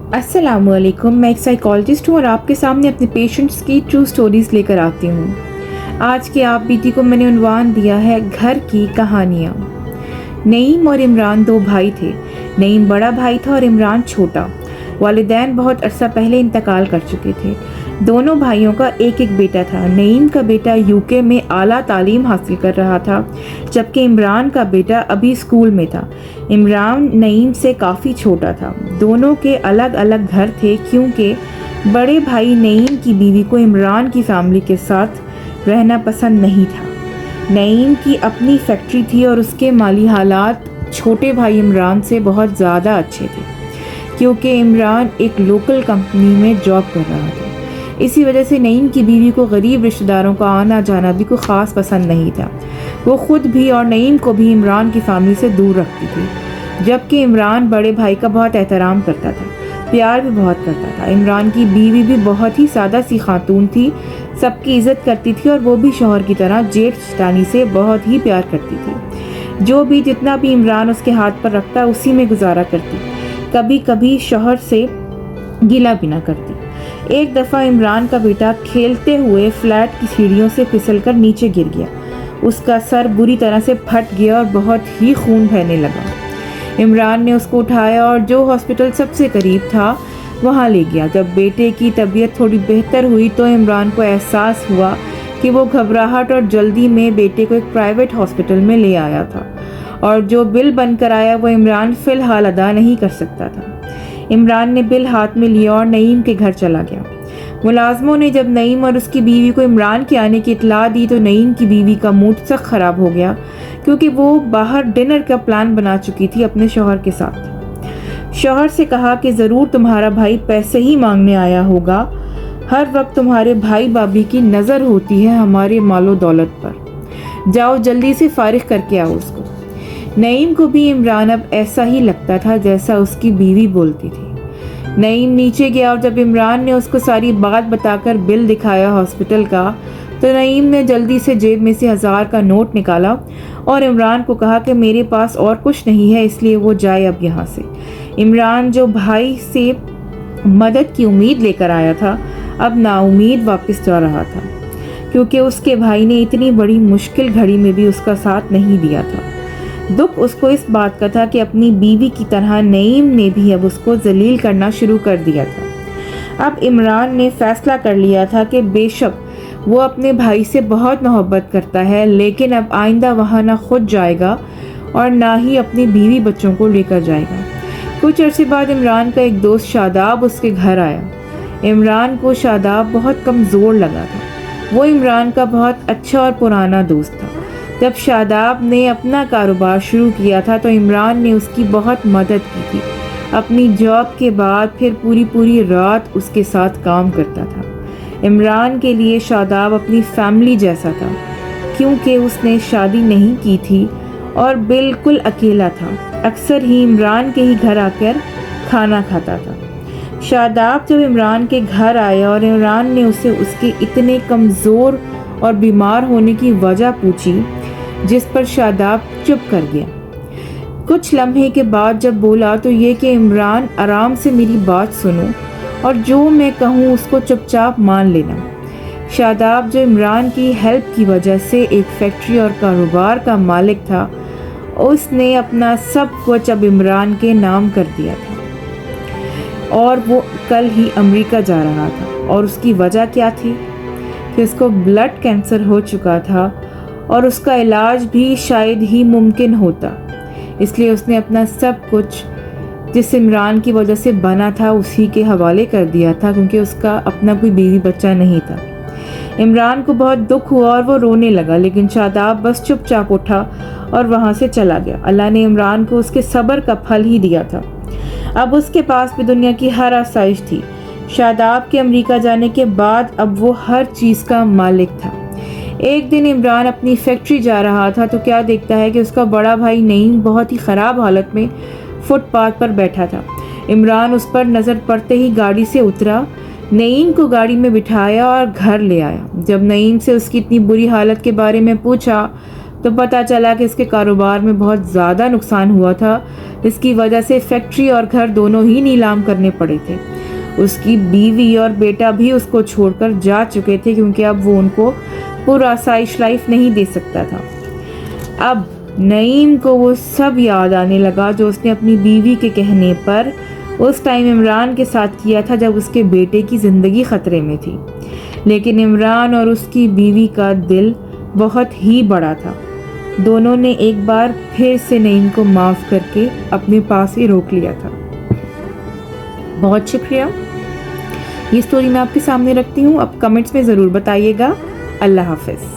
السلام علیکم، میں ایک سائیکالوجسٹ ہوں اور آپ کے سامنے اپنے پیشنٹس کی ٹرو سٹوریز لے کر آتی ہوں۔ آج کے آپ بیٹی کو میں نے عنوان دیا ہے گھر کی کہانیاں۔ نعیم اور عمران دو بھائی تھے۔ نعیم بڑا بھائی تھا اور عمران چھوٹا۔ والدین بہت عرصہ پہلے انتقال کر چکے تھے۔ دونوں بھائیوں کا ایک ایک بیٹا تھا۔ نعیم کا بیٹا UK میں اعلیٰ تعلیم حاصل کر رہا تھا، جبکہ عمران کا بیٹا ابھی اسکول میں تھا۔ عمران نعیم سے کافی چھوٹا تھا۔ دونوں کے الگ الگ گھر تھے کیونکہ بڑے بھائی نعیم کی بیوی کو عمران کی فیملی کے ساتھ رہنا پسند نہیں تھا۔ نعیم کی اپنی فیکٹری تھی اور اس کے مالی حالات چھوٹے بھائی عمران سے بہت زیادہ اچھے تھے، کیونکہ عمران ایک لوکل کمپنی میں جاب کر رہا تھا۔ اسی وجہ سے نعیم کی بیوی کو غریب رشتہ داروں کا آنا جانا بھی کوئی خاص پسند نہیں تھا۔ وہ خود بھی اور نعیم کو بھی عمران کی فیملی سے دور رکھتی تھی، جبکہ عمران بڑے بھائی کا بہت احترام کرتا تھا، پیار بھی بہت کرتا تھا۔ عمران کی بیوی بھی بہت ہی سادہ سی خاتون تھی، سب کی عزت کرتی تھی اور وہ بھی شوہر کی طرح جیٹھ جٹھانی سے بہت ہی پیار کرتی تھی۔ جو بھی جتنا بھی عمران اس کے ہاتھ پر رکھتا اسی میں گزارا کرتی، کبھی کبھی شوہر سے گلہ بھی نہ کرتی۔ ایک دفعہ عمران کا بیٹا کھیلتے ہوئے فلیٹ کی سیڑھیوں سے پھسل کر نیچے گر گیا۔ اس کا سر بری طرح سے پھٹ گیا اور بہت ہی خون بہنے لگا۔ عمران نے اس کو اٹھایا اور جو ہاسپٹل سب سے قریب تھا وہاں لے گیا۔ جب بیٹے کی طبیعت تھوڑی بہتر ہوئی تو عمران کو احساس ہوا کہ وہ گھبراہٹ اور جلدی میں بیٹے کو ایک پرائیویٹ ہاسپٹل میں لے آیا تھا، اور جو بل بن کر آیا وہ عمران فی الحال ادا نہیں کر سکتا تھا۔ عمران نے بل ہاتھ میں لیا اور نعیم کے گھر چلا گیا۔ ملازموں نے جب نعیم اور اس کی بیوی کو عمران کے آنے کی اطلاع دی تو نعیم کی بیوی کا موڈ سخت خراب ہو گیا، کیونکہ وہ باہر ڈنر کا پلان بنا چکی تھی اپنے شوہر کے ساتھ۔ شوہر سے کہا کہ ضرور تمہارا بھائی پیسے ہی مانگنے آیا ہوگا، ہر وقت تمہارے بھائی بھابھی کی نظر ہوتی ہے ہمارے مال و دولت پر، جاؤ جلدی سے فارغ کر کے آؤ اس کو۔ نعیم کو بھی عمران اب ایسا ہی لگتا تھا جیسا اس کی بیوی بولتی تھی۔ نعیم نیچے گیا اور جب عمران نے اس کو ساری بات بتا کر بل دکھایا ہاسپٹل کا تو نعیم نے جلدی سے جیب میں سے 1000 کا نوٹ نکالا اور عمران کو کہا کہ میرے پاس اور کچھ نہیں ہے، اس لیے وہ جائے اب یہاں سے۔ عمران جو بھائی سے مدد کی امید لے کر آیا تھا اب نا امید واپس جا رہا تھا، کیونکہ اس کے بھائی نے اتنی بڑی مشکل گھڑی میں بھی اس کا ساتھ نہیں دیا تھا۔ دکھ اس کو اس بات کا تھا کہ اپنی بیوی کی طرح نعیم نے بھی اب اس کو ذلیل کرنا شروع کر دیا تھا۔ اب عمران نے فیصلہ کر لیا تھا کہ بے شک وہ اپنے بھائی سے بہت محبت کرتا ہے، لیکن اب آئندہ وہاں نہ خود جائے گا اور نہ ہی اپنی بیوی بچوں کو لے کر جائے گا۔ کچھ عرصے بعد عمران کا ایک دوست شاداب اس کے گھر آیا۔ عمران کو شاداب بہت کمزور لگا تھا۔ وہ عمران کا بہت اچھا اور پرانا دوست تھا۔ جب شاداب نے اپنا کاروبار شروع کیا تھا تو عمران نے اس کی بہت مدد کی تھی۔ اپنی جاب کے بعد پھر پوری رات اس کے ساتھ کام کرتا تھا۔ عمران کے لیے شاداب اپنی فیملی جیسا تھا، کیونکہ اس نے شادی نہیں کی تھی اور بالکل اکیلا تھا۔ اکثر ہی عمران کے ہی گھر آ کر کھانا کھاتا تھا۔ شاداب جب عمران کے گھر آیا اور عمران نے اسے اس کے اتنے کمزور اور بیمار ہونے کی وجہ پوچھی، جس پر شاداب چپ کر گیا۔ کچھ لمحے کے بعد جب بولا تو یہ کہ عمران آرام سے میری بات سنو اور جو میں کہوں اس کو چپ چاپ مان لینا۔ شاداب جو عمران کی ہیلپ کی وجہ سے ایک فیکٹری اور کاروبار کا مالک تھا، اس نے اپنا سب کچھ اب عمران کے نام کر دیا تھا، اور وہ کل ہی امریکہ جا رہا تھا۔ اور اس کی وجہ کیا تھی کہ اس کو بلڈ کینسر ہو چکا تھا اور اس کا علاج بھی شاید ہی ممکن ہوتا، اس لیے اس نے اپنا سب کچھ جس عمران کی وجہ سے بنا تھا اسی کے حوالے کر دیا تھا، کیونکہ اس کا اپنا کوئی بیوی بچہ نہیں تھا۔ عمران کو بہت دکھ ہوا اور وہ رونے لگا، لیکن شاداب بس چپ چاپ اٹھا اور وہاں سے چلا گیا۔ اللہ نے عمران کو اس کے صبر کا پھل ہی دیا تھا۔ اب اس کے پاس بھی دنیا کی ہر آسائش تھی۔ شاداب کے امریکہ جانے کے بعد اب وہ ہر چیز کا مالک تھا۔ ایک دن عمران اپنی فیکٹری جا رہا تھا تو کیا دیکھتا ہے کہ اس کا بڑا بھائی نعیم بہت ہی خراب حالت میں فٹ پاتھ پر بیٹھا تھا۔ عمران اس پر نظر پڑتے ہی گاڑی سے اترا، نعیم کو گاڑی میں بٹھایا اور گھر لے آیا۔ جب نعیم سے اس کی اتنی بری حالت کے بارے میں پوچھا تو پتہ چلا کہ اس کے کاروبار میں بہت زیادہ نقصان ہوا تھا، اس کی وجہ سے فیکٹری اور گھر دونوں ہی نیلام کرنے پڑے تھے۔ اس کی بیوی اور بیٹا بھی اس کو چھوڑ کر جا چکے تھے کیونکہ اب وہ ان کو پرآسائش لائف نہیں دے سکتا تھا۔ اب نعیم کو وہ سب یاد آنے لگا جو اس نے اپنی بیوی کے کہنے پر اس ٹائم عمران کے ساتھ کیا تھا جب اس کے بیٹے کی زندگی خطرے میں تھی۔ لیکن عمران اور اس کی بیوی کا دل بہت ہی بڑا تھا۔ دونوں نے ایک بار پھر سے نعیم کو معاف کر کے اپنے پاس ہی روک لیا تھا۔ بہت شکریہ، یہ سٹوری میں آپ کے سامنے رکھتی ہوں، اب کمنٹس میں ضرور بتائیے گا۔ اللہ حافظ۔